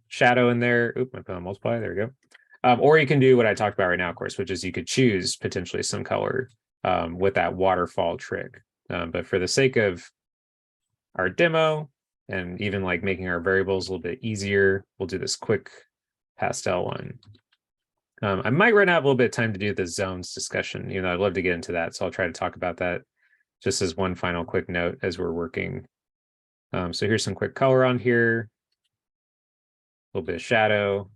shadow in there. Oop, I put on multiply, there we go. Or you can do what I talked about right now, of course, which is you could choose potentially some color with that waterfall trick. But for the sake of our demo and even like making our variables a little bit easier, we'll do this quick pastel one. I might run out a little bit of time to do the zones discussion. I'd love to get into that. So I'll try to talk about that just as one final quick note as we're working. So here's some quick color on here. A little bit of shadow.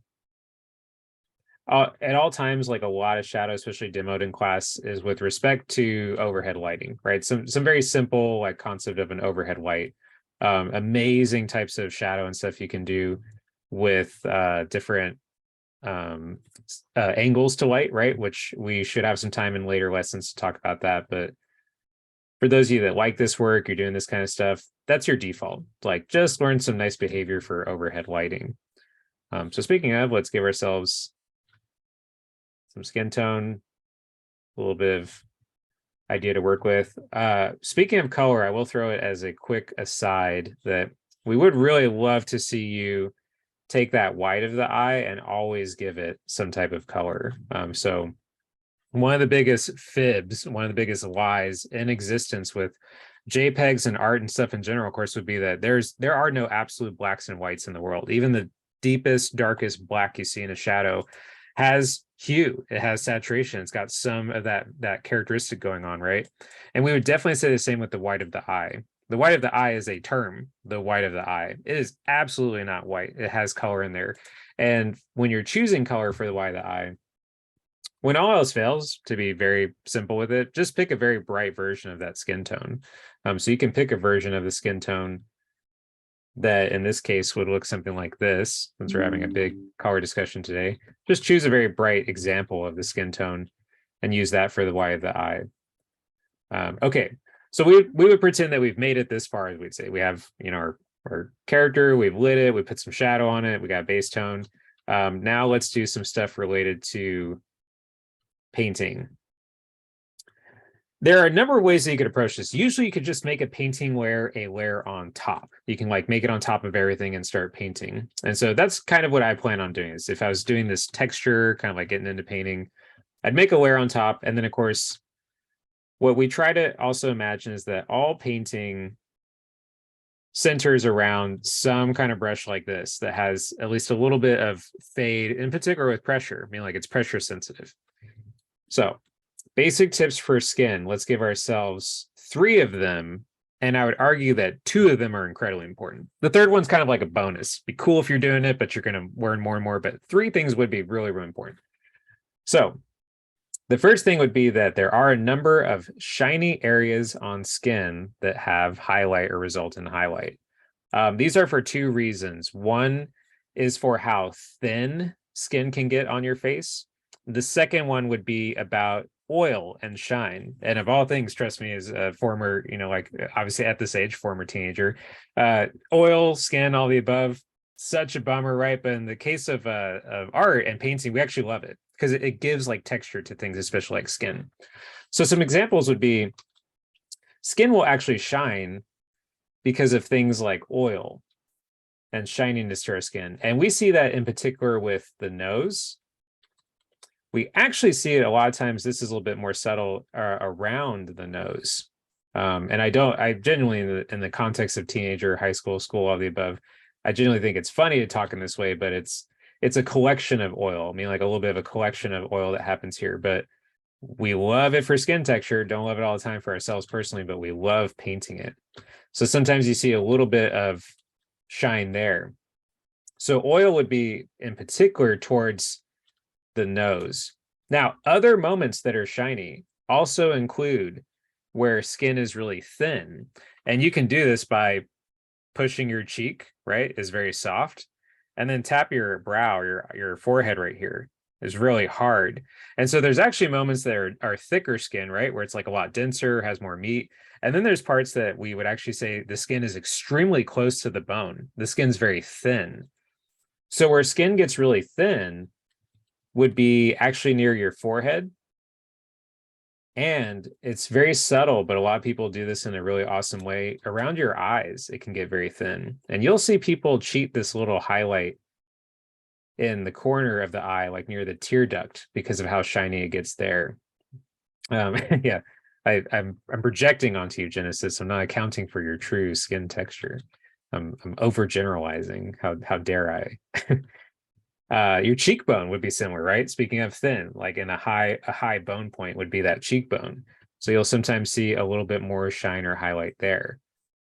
At all times, like a lot of shadow, especially demoed in class, is with respect to overhead lighting, right? Some very simple like concept of an overhead light. Amazing types of shadow and stuff you can do with different angles to light, right? Which we should have some time in later lessons to talk about that. But for those of you that like this work, you're doing this kind of stuff, that's your default. Like just learn some nice behavior for overhead lighting. So speaking of, let's give ourselves some skin tone, a little bit of idea to work with. Speaking of color, I will throw it as a quick aside that we would really love to see you take that white of the eye and always give it some type of color. So one of the biggest fibs, one of the biggest lies in existence with JPEGs and art and stuff in general, of course, would be that there are no absolute blacks and whites in the world. Even the deepest, darkest black you see in a shadow has hue, it has saturation, it's got some of that characteristic going on, right? And we would definitely say the same with the white of the eye. The white of the eye is a term, the white of the eye. It is absolutely not white. It has color in there. And when you're choosing color for the white of the eye, when all else fails, to be very simple with it, just pick a very bright version of that skin tone. So you can pick a version of the skin tone that in this case would look something like this, since we're having a big color discussion today. Just choose a very bright example of the skin tone and use that for the white of the eye. Okay. So we would pretend that we've made it this far, as we'd say. We have, our character, we've lit it, we put some shadow on it, we got base tone. Now let's do some stuff related to painting. There are a number of ways that you could approach this. Usually you could just make a painting layer a layer on top. You can like make it on top of everything and start painting. And so that's kind of what I plan on doing. Is if I was doing this texture, kind of like getting into painting, I'd make a layer on top. And then of course, what we try to also imagine is that all painting centers around some kind of brush like this that has at least a little bit of fade, in particular with pressure. I mean, like it's pressure sensitive. So basic tips for skin. Let's give ourselves 3 of them. And I would argue that 2 of them are incredibly important. The third one's kind of like a bonus. Be cool if you're doing it, but you're going to learn more and more. But 3 things would be really, really important. So the first thing would be that there are a number of shiny areas on skin that have highlight or result in highlight. These are for 2 reasons. One is for how thin skin can get on your face. The second one would be about oil and shine. And of all things, trust me, as a former, like obviously at this age, former teenager, oil, skin, all the above, such a bummer, right? But in the case of art and painting, we actually love it because it gives like texture to things, especially like skin. So some examples would be skin will actually shine because of things like oil and shininess to our skin. And we see that in particular with the nose. We actually see it a lot of times. This is a little bit more subtle around the nose. And I genuinely, in the context of teenager, high school, school, all the above, I genuinely think it's funny to talk in this way, but it's a collection of oil. I mean, like a little bit of a collection of oil that happens here, but we love it for skin texture. Don't love it all the time for ourselves personally, but we love painting it. So sometimes you see a little bit of shine there. So oil would be in particular towards the nose. Now, other moments that are shiny also include where skin is really thin. And you can do this by pushing your cheek, right, is very soft. And then tap your brow, your forehead right here is really hard. And so there's actually moments that are thicker skin, right, where it's like a lot denser, has more meat. And then there's parts that we would actually say the skin is extremely close to the bone. The skin's very thin. So where skin gets really thin would be actually near your forehead. And it's very subtle, but a lot of people do this in a really awesome way. Around your eyes, it can get very thin. And you'll see people cheat this little highlight in the corner of the eye, like near the tear duct, because of how shiny it gets there. Yeah, I'm projecting onto you, Genesis. I'm not accounting for your true skin texture. I'm overgeneralizing. How dare I? Your cheekbone would be similar, right? Speaking of thin, like in a high bone point would be that cheekbone. So you'll sometimes see a little bit more shine or highlight there.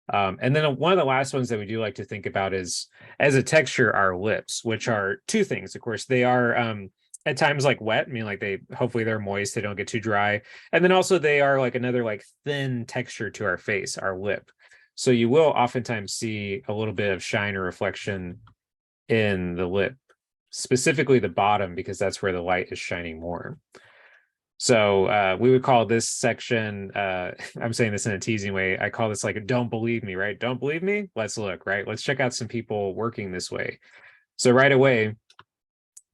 And then one of the last ones that we do like to think about is, as a texture, our lips, which are two things. Of course, they are at times like wet. I mean, like hopefully they're moist, they don't get too dry. And then also they are like another like thin texture to our face, our lip. So you will oftentimes see a little bit of shine or reflection in the lip, specifically the bottom, because that's where the light is shining more. So we would call this section, I'm saying this in a teasing way, I call this like, don't believe me, right? Don't believe me? Let's look, right? Let's check out some people working this way. So right away,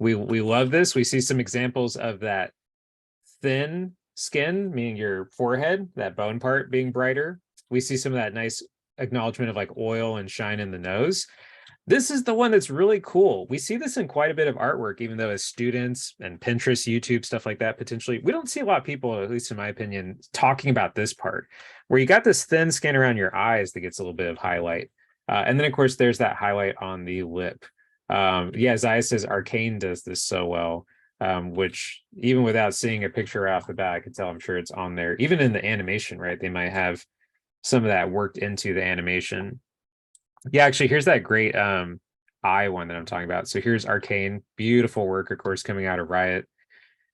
we love this. We see some examples of that thin skin, meaning your forehead, that bone part being brighter. We see some of that nice acknowledgement of like oil and shine in the nose. This is the one that's really cool. We see this in quite a bit of artwork, even though as students and Pinterest, YouTube, stuff like that, potentially, we don't see a lot of people, at least in my opinion, talking about this part, where you got this thin skin around your eyes that gets a little bit of highlight. And then, of course, there's that highlight on the lip. Yeah, Zaya says Arcane does this so well, which even without seeing a picture right off the bat, I can tell I'm sure it's on there. Even in the animation, right? They might have some of that worked into the animation. Yeah, actually, here's that great eye one that I'm talking about. So here's Arcane, beautiful work, of course, coming out of Riot.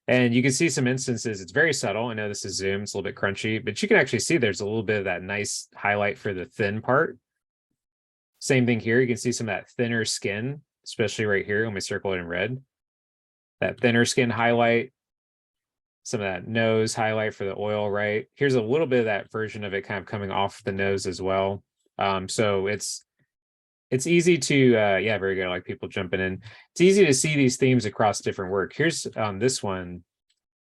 And you can see some instances, it's very subtle. I know this is Zoom, it's a little bit crunchy, but you can actually see there's a little bit of that nice highlight for the thin part. Same thing here, you can see some of that thinner skin, especially right here when we circle it in red. That thinner skin highlight, some of that nose highlight for the oil, right? Here's a little bit of that version of it kind of coming off the nose as well. So it's easy to, yeah, very good. I like people jumping in. It's easy to see these themes across different work. Here's this one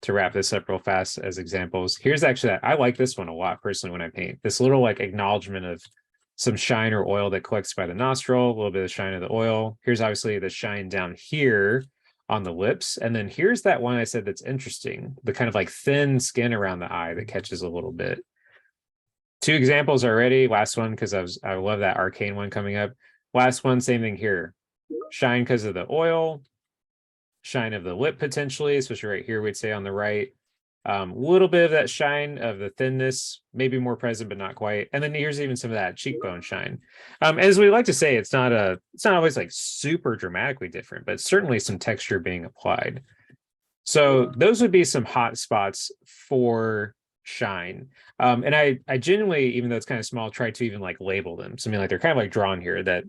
to wrap this up real fast as examples. Here's actually that. I like this one a lot personally when I paint. This little like acknowledgement of some shine or oil that collects by the nostril, a little bit of shine of the oil. Here's obviously the shine down here on the lips. And then here's that one I said that's interesting, the kind of like thin skin around the eye that catches a little bit. Two examples already. Last one, because I love that Arcane one coming up. Last one, same thing here. Shine because of the oil, shine of the lip potentially, especially right here, we'd say on the right. Little bit of that shine of the thinness, maybe more present, but not quite. And then here's even some of that cheekbone shine. As we like to say, it's not always like super dramatically different, but certainly some texture being applied. So those would be some hot spots for shine. And I genuinely, even though it's kind of small, try to even like label them. So I mean, like they're kind of like drawn here that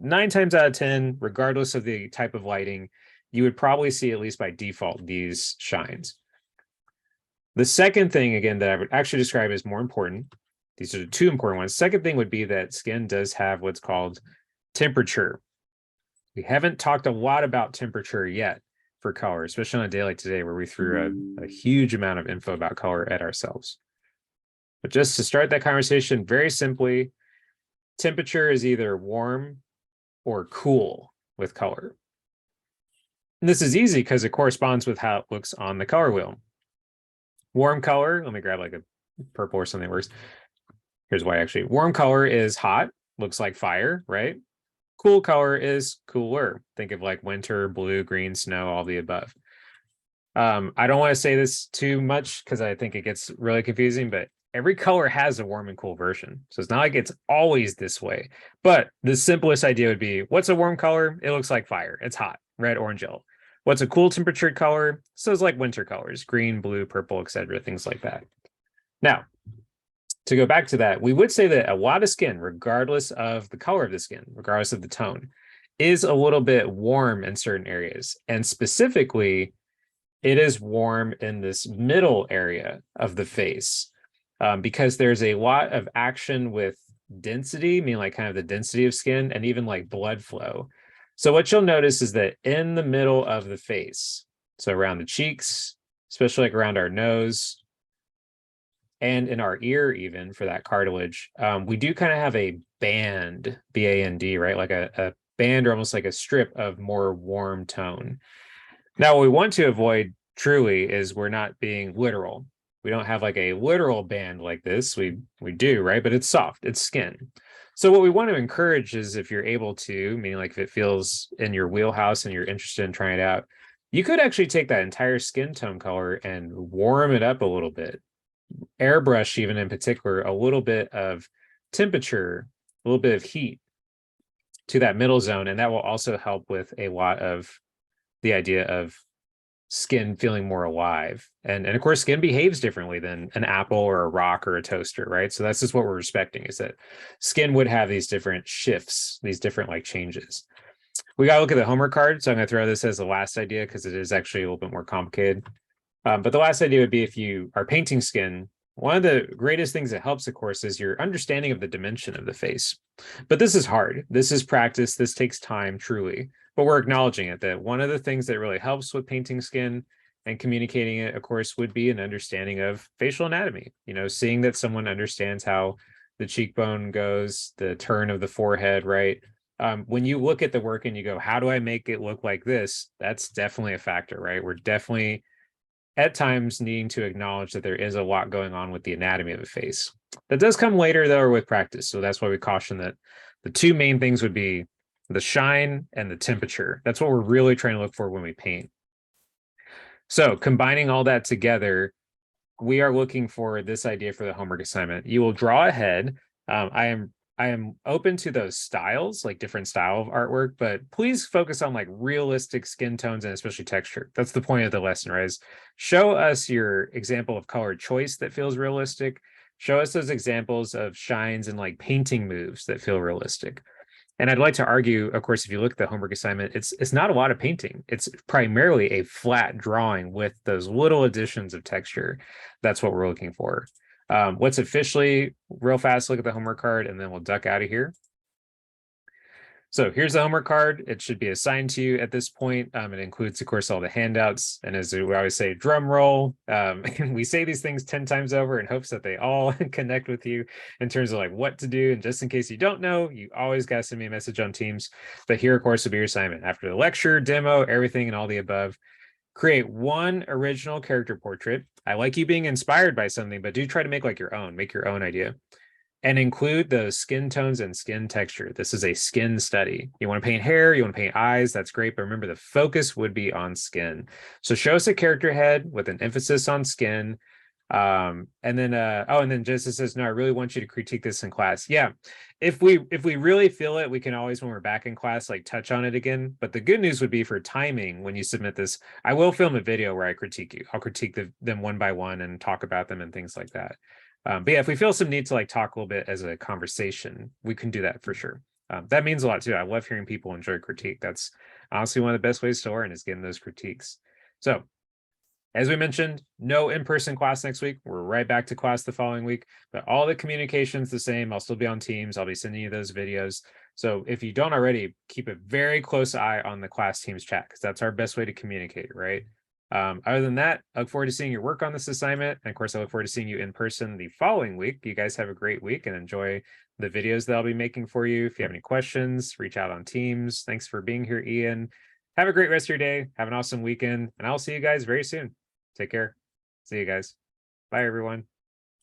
9 times out of 10, regardless of the type of lighting, you would probably see at least by default these shines. The second thing, again, that I would actually describe as more important, these are the two important ones. Second thing would be that skin does have what's called temperature. We haven't talked a lot about temperature yet for color, especially on a day like today where we threw a huge amount of info about color at ourselves. But just to start that conversation very simply, temperature is either warm or cool with color. And this is easy because it corresponds with how it looks on the color wheel. Warm color, let me grab like a purple or something worse. Here's why actually. Warm color is hot, looks like fire, right? Cool color is cooler. Think of like winter, blue, green, snow, all the above. I don't want to say this too much because I think it gets really confusing, but every color has a warm and cool version. So it's not like it's always this way. But the simplest idea would be, what's a warm color? It looks like fire. It's hot, red, orange, yellow. What's a cool temperatured color? So it's like winter colors, green, blue, purple, etc., things like that. Now, to go back to that, we would say that a lot of skin, regardless of the color of the skin, regardless of the tone, is a little bit warm in certain areas. And specifically, it is warm in this middle area of the face because there's a lot of action with density, meaning like kind of the density of skin and even like blood flow. So what you'll notice is that in the middle of the face, so around the cheeks, especially like around our nose and in our ear, even for that cartilage, we do kind of have a band, B-A-N-D, right? Like a band or almost like a strip of more warm tone. Now, what we want to avoid truly is we're not being literal. We don't have like a literal band like this. We do, right? But it's soft, it's skin. So what we want to encourage is if you're able to, meaning like if it feels in your wheelhouse and you're interested in trying it out, you could actually take that entire skin tone color and warm it up a little bit. Airbrush, even in particular, a little bit of temperature, a little bit of heat to that middle zone. And that will also help with a lot of the idea of skin feeling more alive. And of course, skin behaves differently than an apple or a rock or a toaster, right? So that's just what we're respecting, is that skin would have these different shifts, these different like changes. We got to look at the homework card. So I'm going to throw this as the last idea because it is actually a little bit more complicated. But the last idea would be if you are painting skin, one of the greatest things that helps, of course, is your understanding of the dimension of the face. But this is hard. This is practice. This takes time, truly. But we're acknowledging it, that one of the things that really helps with painting skin and communicating it, of course, would be an understanding of facial anatomy. You know, seeing that someone understands how the cheekbone goes, the turn of the forehead, right? When you look at the work and you go, how do I make it look like this? That's definitely a factor, right? We're definitely at times needing to acknowledge that there is a lot going on with the anatomy of the face. That does come later, though, or with practice. So that's why we caution that the two main things would be the shine and the temperature. That's what we're really trying to look for when we paint. So combining all that together, we are looking for this idea for the homework assignment. You will draw a head. I am open to those styles, like different style of artwork, but please focus on like realistic skin tones and especially texture. That's the point of the lesson, right? Is show us your example of color choice that feels realistic. Show us those examples of shines and like painting moves that feel realistic. And I'd like to argue, of course, if you look at the homework assignment, it's not a lot of painting. It's primarily a flat drawing with those little additions of texture. That's what we're looking for. Let's officially real fast look at the homework card and then we'll duck out of here. So here's the homework card. It should be assigned to you at this point. It includes, of course, all the handouts. And as we always say, drum roll. We say these things 10 times over in hopes that they all connect with you in terms of like what to do. And just in case you don't know, you always got to send me a message on Teams. But here, of course, will be your assignment. After the lecture, demo, everything and all the above, create one original character portrait. I like you being inspired by something, but do try to make like your own, make your own idea. And include those skin tones and skin texture. This is a skin study. You want to paint hair, you want to paint eyes, that's great. But remember, the focus would be on skin. So show us a character head with an emphasis on skin. And then Jessica says, no, I really want you to critique this in class. Yeah, if we really feel it, we can always, when we're back in class, like touch on it again. But the good news would be for timing, when you submit this, I will film a video where I critique you. I'll critique them one by one and talk about them and things like that. But yeah, if we feel some need to like talk a little bit as a conversation, we can do that for sure. That means a lot too. I love hearing people enjoy critique. That's honestly one of the best ways to learn, is getting those critiques. So As we mentioned, no in-person class next week. We're right back to class the following week, but all the communication's the same. I'll still be on Teams. I'll be sending you those videos. So if you don't already, keep a very close eye on the class Teams chat, because that's our best way to communicate, right? Other than that, I look forward to seeing your work on this assignment. And of course, I look forward to seeing you in person the following week. You guys have a great week and enjoy the videos that I'll be making for you. If you have any questions, reach out on Teams. Thanks for being here, Ian. Have a great rest of your day. Have an awesome weekend, and I'll see you guys very soon. Take care. See you guys. Bye, everyone.